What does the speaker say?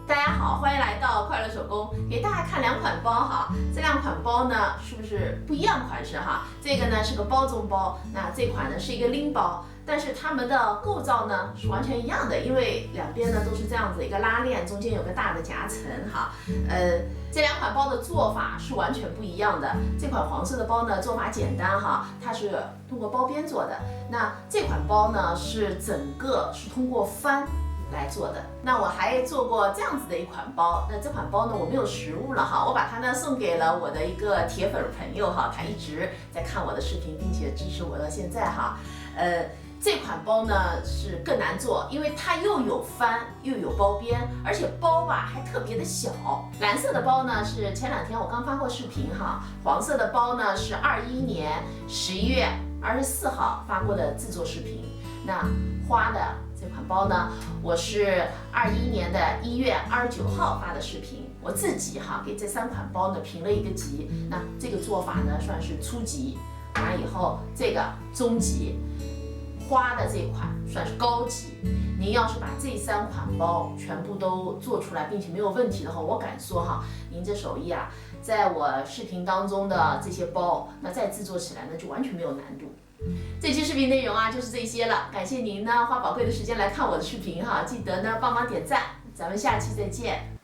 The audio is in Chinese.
大家好，欢迎来到快乐手工，给大家看两款包哈。这两款包呢，是不是不一样款式哈？这个呢是个包中包，那这款呢是一个拎包，但是它们的构造呢是完全一样的，因为两边呢都是这样子一个拉链，中间有个大的夹层哈。这两款包的做法是完全不一样的。这款黄色的包呢做法简单哈，它是通过包边做的。那这款包呢是整个是通过翻来做的。那我还做过这样子的一款包，那这款包呢我没有实物了哈，我把它呢送给了我的一个铁粉朋友哈，他一直在看我的视频，并且支持我到现在哈。这款包呢是更难做，因为它又有翻又有包边，而且包吧还特别的小。蓝色的包呢是前两天我刚发过视频哈，黄色的包呢是21年11月24号发过的制作视频。那花的这款包呢，我是21年的1月29号发的视频，我自己哈给这3款包呢评了一个级。那这个做法呢算是初级，完了以后这个中级。花的这款算是高级，您要是把这3款包全部都做出来，并且没有问题的话，我敢说哈，您这手艺啊，在我视频当中的这些包，那再制作起来呢，就完全没有难度。这期视频内容啊，就是这些了，感谢您呢花宝贵的时间来看我的视频哈，记得呢帮忙点赞，咱们下期再见。